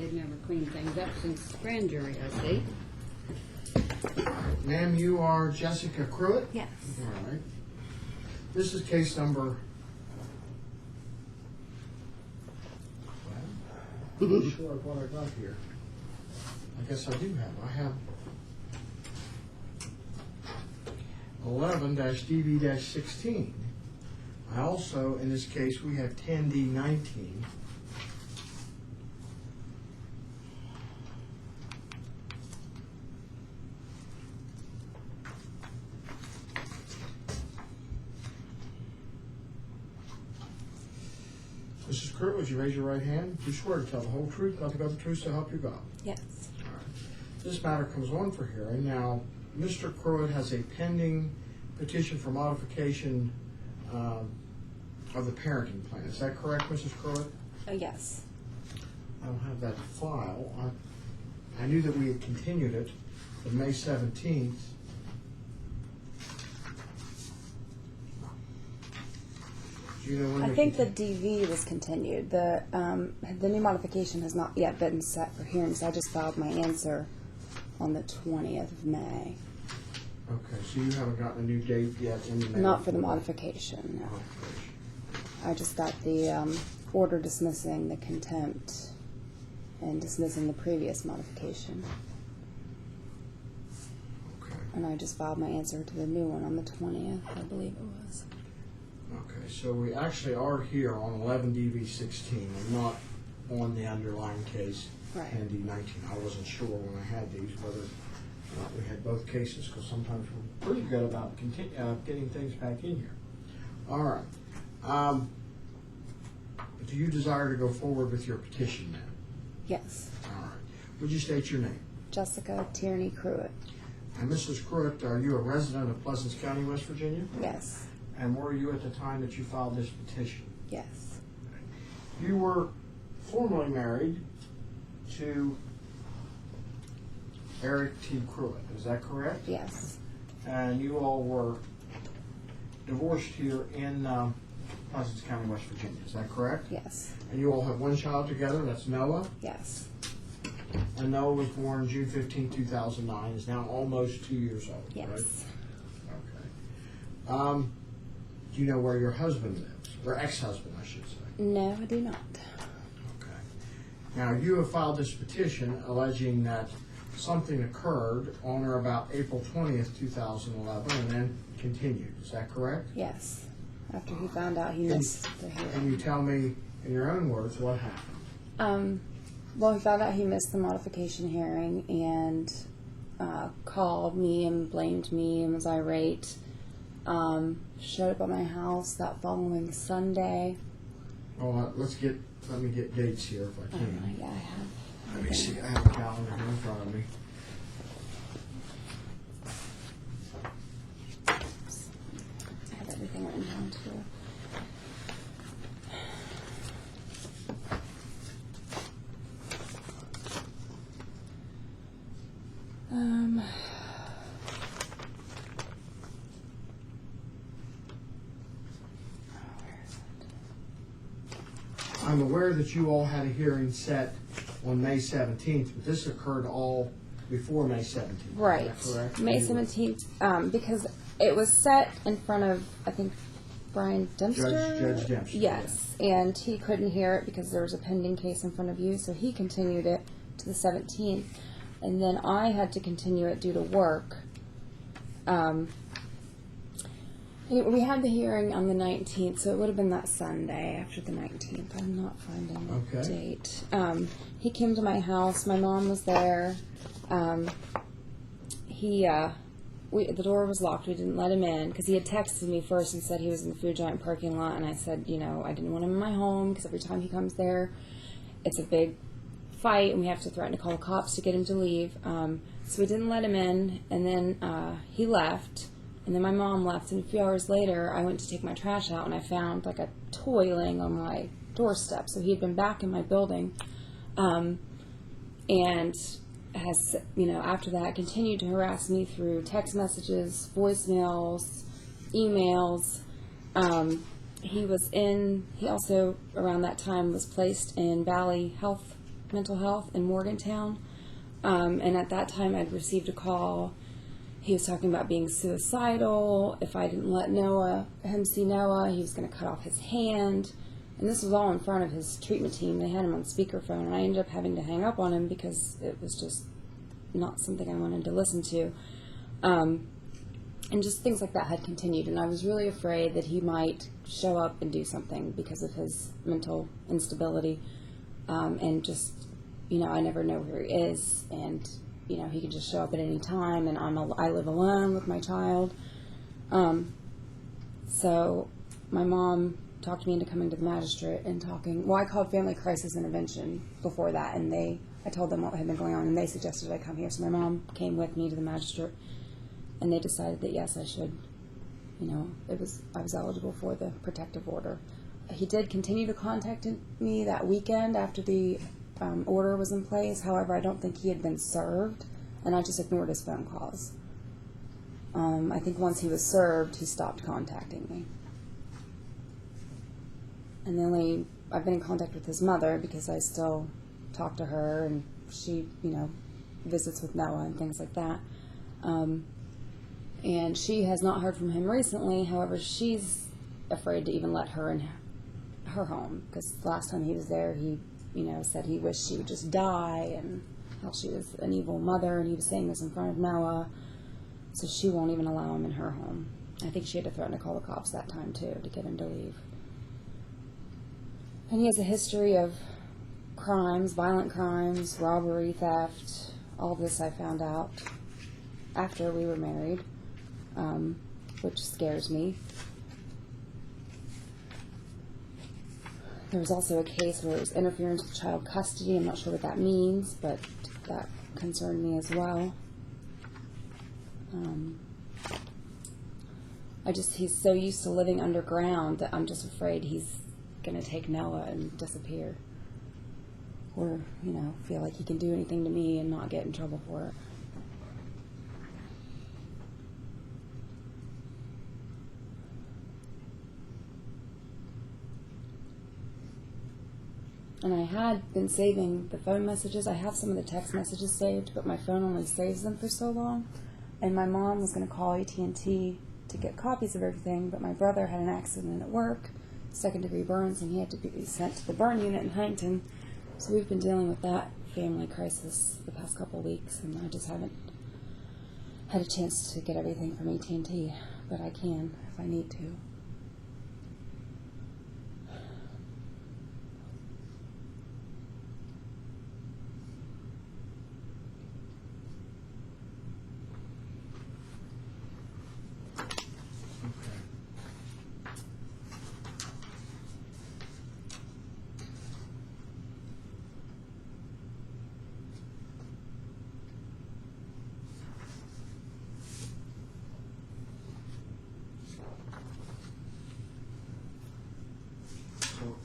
They've never cleaned things up since grand jury, I see. Ma'am, you are Jessica Pruitt? Yes. All right. This is case number... I'm not sure of what I got here. I guess I do have. I have 11-DV-16. I also, in this case, we have 10D-19. Mrs. Pruitt, would you raise your right hand? Do you swear to tell the whole truth, nothing but the truth, so help you God? Yes. All right. This matter comes on for hearing. Now, Mr. Pruitt has a pending petition for modification of the parenting plan. Is that correct, Mrs. Pruitt? Yes. I don't have that file. I knew that we had continued it to May 17th. Do you know when I think the DV was continued. The new modification has not yet been set for hearing, so I just filed my answer on the 20th of May. Okay, so you haven't gotten a new date yet in the May? Not for the modification, no. I just got the order dismissing the contempt and dismissing the previous modification. Okay. And I just filed my answer to the new one on the 20th, I believe it was. Okay, so we actually are here on 11-DV-16 and not on the underlying case, Right. 10D-19. I wasn't sure when I had these whether we had both cases, because sometimes we're pretty good about getting things back in here. All right. Do you desire to go forward with your petition now? Yes. All right. Would you state your name? Jessica Tierney Pruitt. And Mrs. Pruitt, are you a resident of Pleasants County, West Virginia? Yes. And were you at the time that you filed this petition? Yes. You were formerly married to Eric T. Pruitt, is that correct? Yes. And you all were divorced here in Pleasants County, West Virginia, is that correct? Yes. And you all have one child together, that's Noah? Yes. And Noah was born June 15, 2009, is now almost 2 years old, Yes. right? Okay. Do you know where your husband lives? Or ex-husband, I should say. No, I do not. Okay. Now, you have filed this petition alleging that something occurred on or about April 20th, 2011, and then continued. Is that correct? Yes. After he found out he missed the Can hearing. you tell me, in your own words, what happened? Well, he found out he missed the modification hearing and called me and blamed me and was irate. Showed up at my house that following Sunday. Well, let me get dates here if I can. Yeah, I have. Let me see, I have a calendar here in front of me. I have everything written down too. I'm aware that you all had a hearing set on May 17th, but this occurred all before May 17th. Right. Is that correct? May 17th, because it was set in front of, I think, Brian Dempster? Judge Dempster. Yes, and he couldn't hear it because there was a pending case in front of you, so he continued it to the 17th, and then I had to continue it due to work. We had the hearing on the 19th, so it would have been that Sunday after the 19th. I'm not finding the date. He came to my house. My mom was there. The door was locked. We didn't let him in because he had texted me first and said he was in the Food Giant parking lot, and I said, I didn't want him in my home because every time he comes there, it's a big fight, and we have to threaten to call the cops to get him to leave. So we didn't let him in, and then he left. And then my mom left, and a few hours later, I went to take my trash out, and I found like a toy laying on my doorstep. So he had been back in my building, and has, after that, continued to harass me through text messages, voicemails, emails. He also, around that time, was placed in Valley Health mental health in Morgantown. And at that time, I'd received a call. He was talking about being suicidal. If I didn't let him see Noah, he was going to cut off his hand. And this was all in front of his treatment team. They had him on speakerphone, and I ended up having to hang up on him because it was just not something I wanted to listen to. And just things like that had continued, and I was really afraid that he might show up and do something because of his mental instability. And just, I never know where he is, and, he can just show up at any time, and I live alone with my child. So my mom talked me into coming to the magistrate and talking. Well, I called Family Crisis Intervention before that, and I told them what had been going on, and they suggested I come here. So my mom came with me to the magistrate, and they decided that yes, I should. I was eligible for the protective order. He did continue to contact me that weekend after the order was in place. However, I don't think he had been served, and I just ignored his phone calls. I think once he was served, he stopped contacting me. And then I've been in contact with his mother because I still talk to her, and she, visits with Noah and things like that. And she has not heard from him recently. However, she's afraid to even let her in her home because last time he was there, he, said he wished she would just die and how she was an evil mother, and he was saying this in front of Noah. So she won't even allow him in her home. I think she had to threaten to call the cops that time too to get him to leave. And he has a history of crimes, violent crimes, robbery, theft. All this I found out after we were married, which scares me. There was also a case where it was interference with child custody. I'm not sure what that means, but that concerned me as well. He's so used to living underground that I'm just afraid he's going to take Noah and disappear. Or, feel like he can do anything to me and not get in trouble for it. And I had been saving the phone messages. I have some of the text messages saved, but my phone only saves them for so long. And my mom was going to call AT&T to get copies of everything, but my brother had an accident at work, second-degree burns, and he had to be sent to the burn unit in Huntington. So we've been dealing with that family crisis the past couple of weeks, and I just haven't had a chance to get everything from AT&T, but I can if I need to.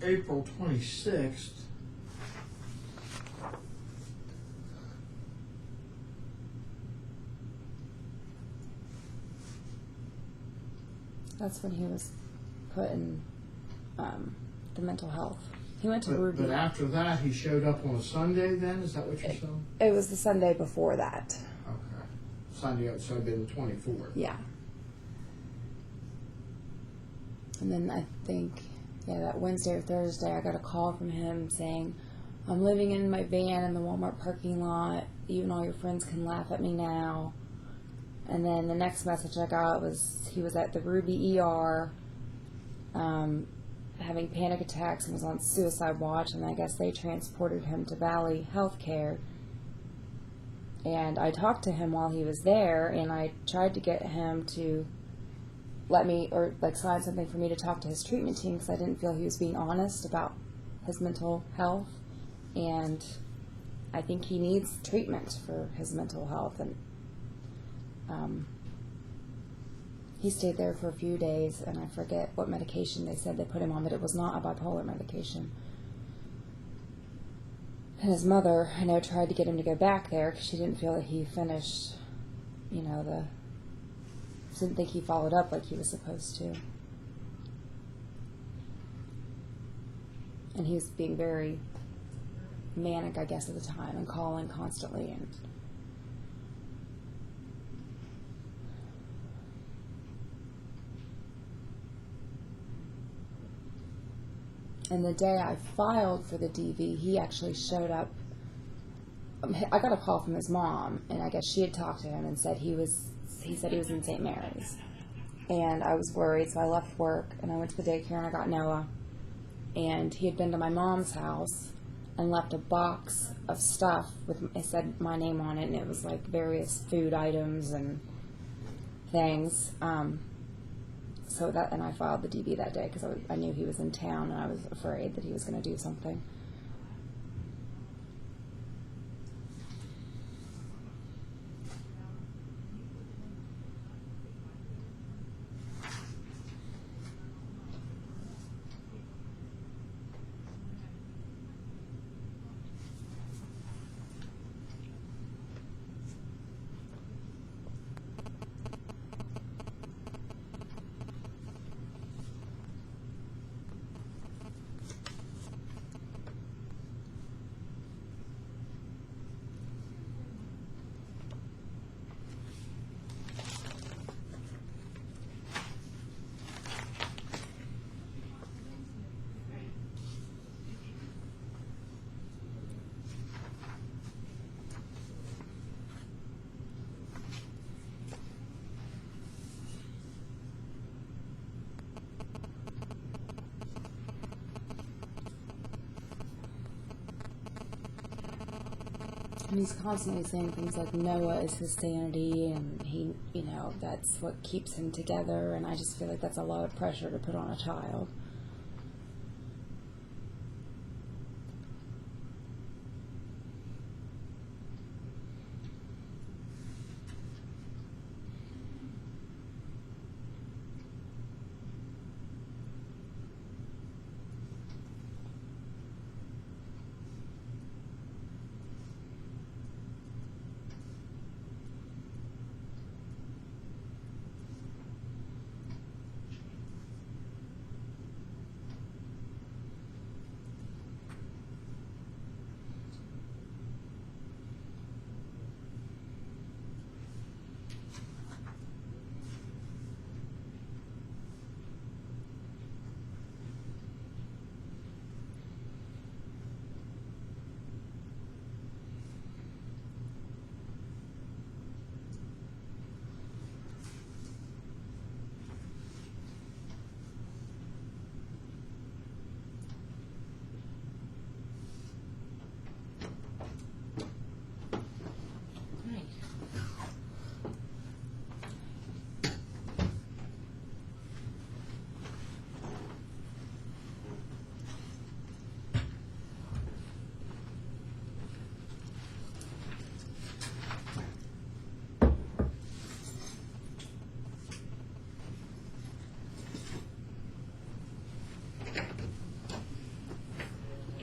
April 26th, that's when he was put in the mental health. He went to Ruby. But after that, he showed up on a Sunday then? Is that what you're saying? It was the Sunday before that. Okay. Sunday, so it'd been the 24th. Yeah. And then I think, that Wednesday or Thursday, I got a call from him saying, I'm living in my van in the Walmart parking lot. Even all your friends can laugh at me now. And then the next message I got was he was at the Ruby ER having panic attacks and was on suicide watch, and I guess they transported him to Valley Healthcare. And I talked to him while he was there, and I tried to get him to let me, or sign something for me to talk to his treatment team because I didn't feel he was being honest about his mental health. And I think he needs treatment for his mental health. And he stayed there for a few days, and I forget what medication they said they put him on, but it was not a bipolar medication. And his mother, I know, tried to get him to go back there because she didn't feel that he finished, didn't think he followed up like he was supposed to. And he was being very manic, I guess, at the time, and calling constantly. And the day I filed for the DV, he actually showed up. I got a call from his mom, and I guess she had talked to him and said he said he was in St. Mary's. And I was worried, so I left work, and I went to the daycare, and I got Noah. And he had been to my mom's house and left a box of stuff it said my name on it, and it was like various food items and things. And I filed the DV that day because I knew he was in town, and I was afraid that he was going to do something. And he's constantly saying things like Noah is his sanity, and he, that's what keeps him together. And I just feel like that's a lot of pressure to put on a child.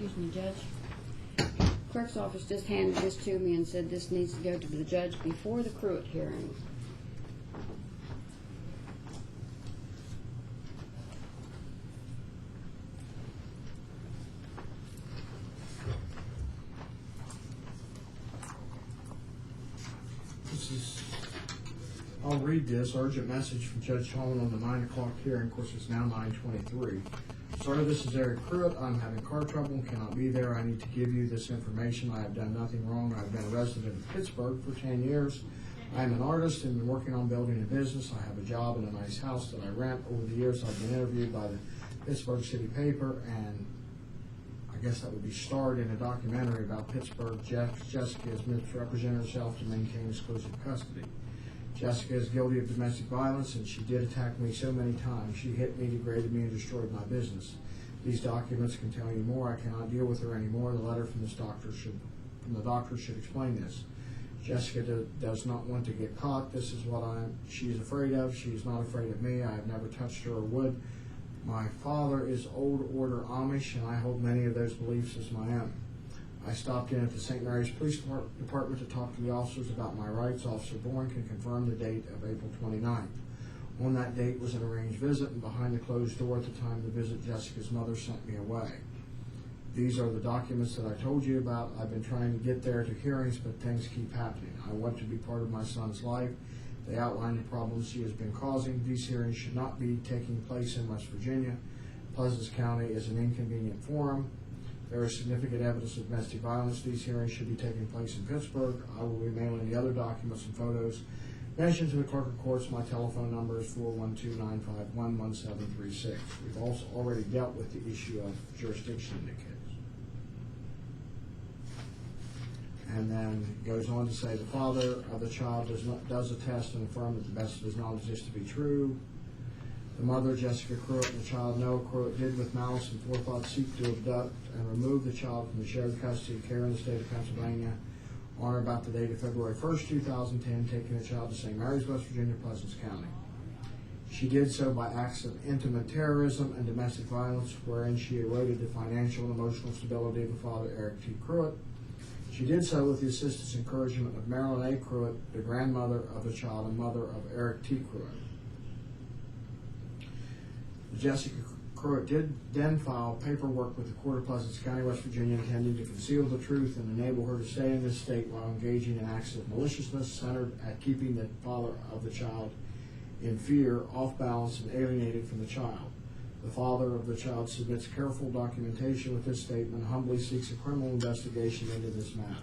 Excuse me, Judge. Clerk's office just handed this to me and said this needs to go to the judge before the Pruitt hearing. I'll read this urgent message from Judge Tolman on the 9 o'clock hearing. Of course, it's now 9:23. Sir, this is Eric Pruitt. I'm having car trouble and cannot be there. I need to give you this information. I have done nothing wrong. I've been a resident of Pittsburgh for 10 years. I'm an artist and been working on building a business. I have a job in a nice house that I rent. Over the years, I've been interviewed by the Pittsburgh City paper, and I guess that would be starred in a documentary about Pittsburgh. Jessica has misrepresented herself to maintain exclusive custody. Jessica is guilty of domestic violence, and she did attack me so many times. She hit me, degraded me, and destroyed my business. These documents can tell you more. I cannot deal with her anymore. The letter from the doctor should explain this. Jessica does not want to get caught. This is what she is afraid of. She is not afraid of me. I have never touched her or would. My father is old order Amish, and I hold many of those beliefs as my own. I stopped in at the St. Mary's Police Department to talk to the officers about my rights. Officer Bourne can confirm the date of April 29th. On that date was an arranged visit, and behind the closed door at the time of the visit, Jessica's mother sent me away. These are the documents that I told you about. I've been trying to get there to hearings, but things keep happening. I want to be part of my son's life. They outline the problems he has been causing. These hearings should not be taking place in West Virginia. Pleasants County is an inconvenient forum. There is significant evidence of domestic violence. These hearings should be taking place in Pittsburgh. I will be mailing the other documents and photos mentioned to the clerk of courts. My telephone number is 412-951-1736. We've also already dealt with the issue of jurisdiction in the case. And then goes on to say the father of the child does attest and affirm that the best of his knowledge is to be true. The mother, Jessica Cruitt, and the child, Noah Cruitt, did with malice and forethought seek to abduct and remove the child from the shared custody and care in the state of Pennsylvania on or about the date of February 1st, 2010, taking the child to St. Mary's, West Virginia, Pleasants County. She did so by acts of intimate terrorism and domestic violence, wherein she eroded the financial and emotional stability of the father, Eric T. Cruitt. She did so with the assistance and encouragement of Marilyn A. Cruitt, the grandmother of the child and mother of Eric T. Cruitt. Jessica Cruitt did then file paperwork with the Court of Pleasants County, West Virginia, intending to conceal the truth and enable her to stay in this state while engaging in acts of maliciousness centered at keeping the father of the child in fear, off balance, and alienated from the child. The father of the child submits careful documentation with this statement, humbly seeks a criminal investigation into this matter.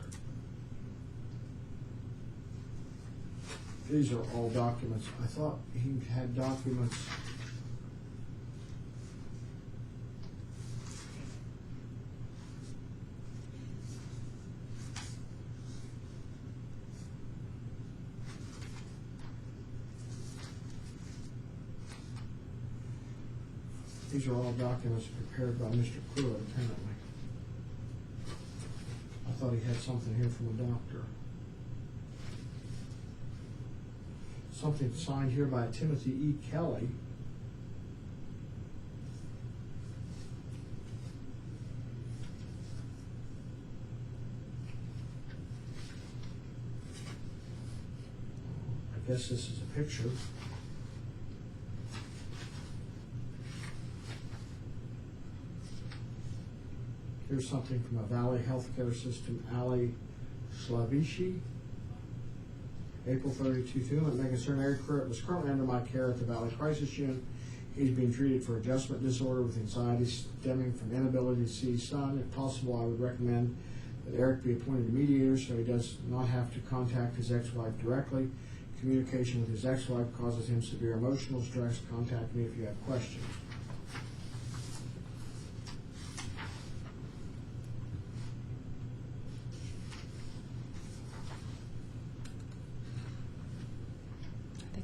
These are all documents. I thought he had documents. These are all documents prepared by Mr. Cruitt, apparently. I thought he had something here from a doctor. Something signed here by Timothy E. Kelly. I guess this is a picture. Here's something from a Valley Healthcare System, Ali Slavishi. April 32, my concern, Eric Cruitt was currently under my care at the Valley Crisis Unit. He's being treated for adjustment disorder with anxiety stemming from inability to see his son. If possible, I would recommend that Eric be appointed mediator so he does not have to contact his ex-wife directly. Communication with his ex-wife causes him severe emotional stress. Contact me if you have questions.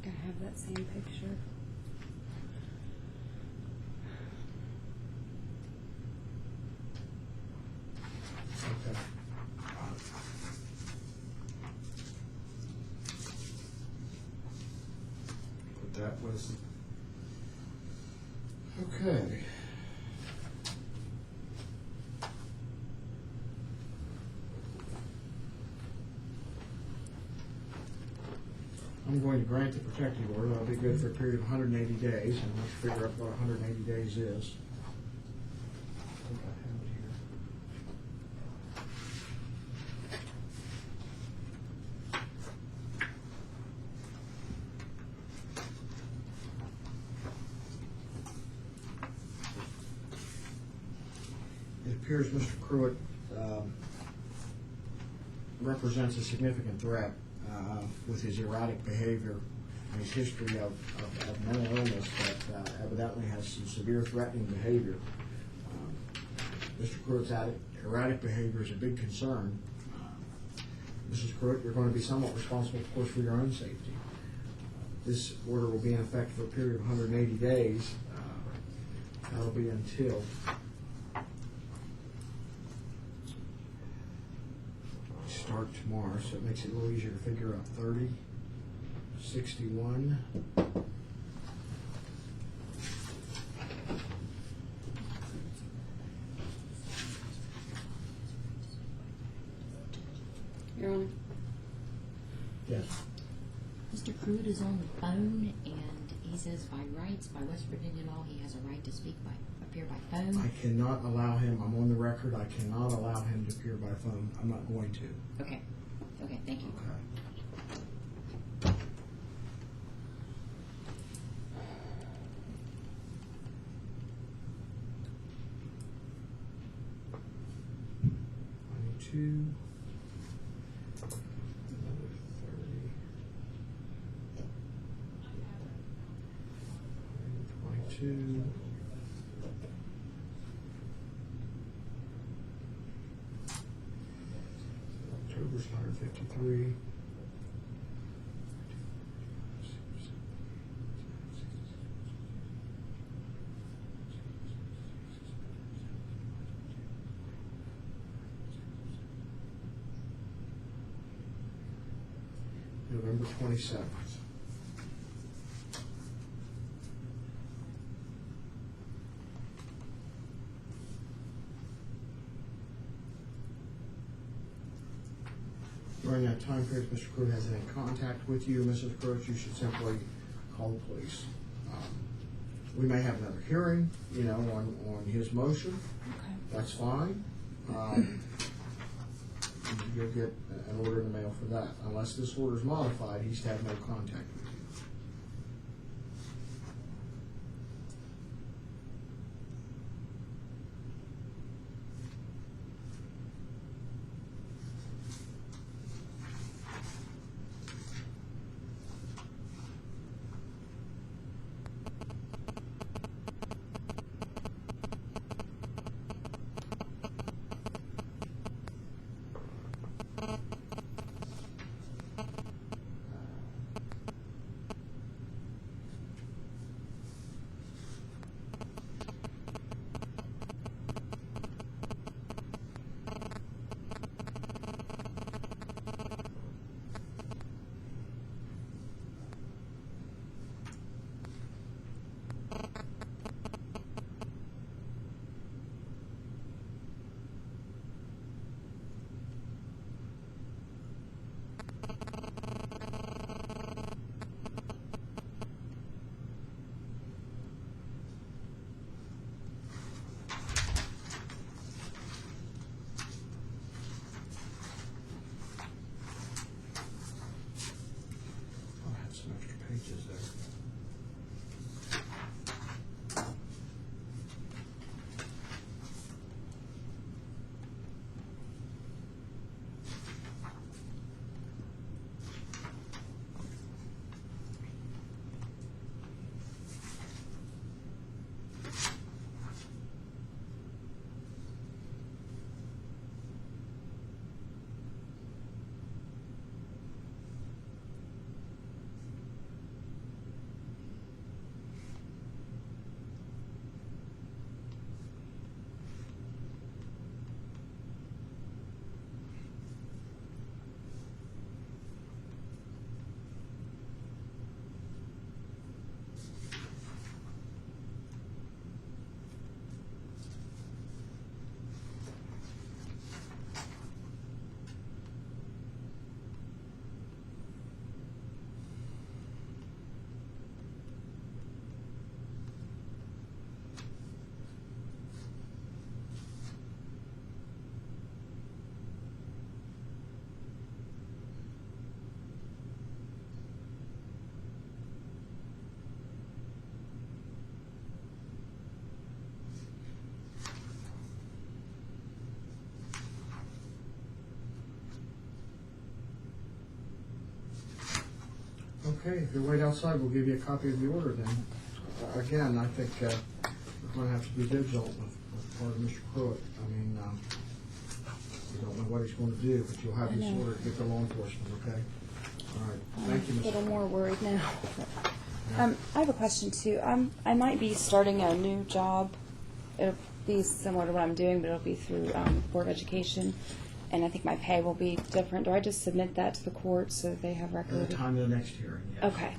I have that same picture. Okay. But that was okay. I'm going to grant the protective order. That'll be good for a period of 180 days, and let's figure out what 180 days is. I think I have it here. It appears Mr. Cruitt represents a significant threat with his erratic behavior and his history of mental illness that evidently has some severe threatening behavior. Mr. Cruitt's erratic behavior is a big concern. Mrs. Cruitt, you're going to be somewhat responsible, of course, for your own safety. This order will be in effect for a period of 180 days. That'll be until start tomorrow, so it makes it a little easier to figure out. 30, 61. Your Honor. Yes. Mr. Cruitt is on the phone, and he says by rights, by West Virginia law, he has a right to speak by appear by phone? I cannot allow him, I'm on the record, I cannot allow him to appear by phone. I'm not going to. Okay. Okay, thank you. Okay. Two, another 30, 22. October's 153. November 27th. During that time period, if Mr. Pruitt has any contact with you, Mrs. Pruitt, you should simply call the police. We may have another hearing, on his motion. Okay. That's fine. You'll get an order in the mail for that. Unless this order is modified, he's to have no contact with you. Pages there. Okay, if you wait outside, we'll give you a copy of the order then. Again, I think we're going to have to be vigilant with part of Mr. Pruitt. I mean, we don't know what he's going to do, but you'll have this order to get to law enforcement, okay? All right, thank you, Mr. I'm a little more worried now. Yeah. I have a question too. I might be starting a new job. It'll be similar to what I'm doing, but it'll be through Board of Education, and I think my pay will be different. Do I just submit that to the court so that they have At record? the time of the next hearing, yes. Okay.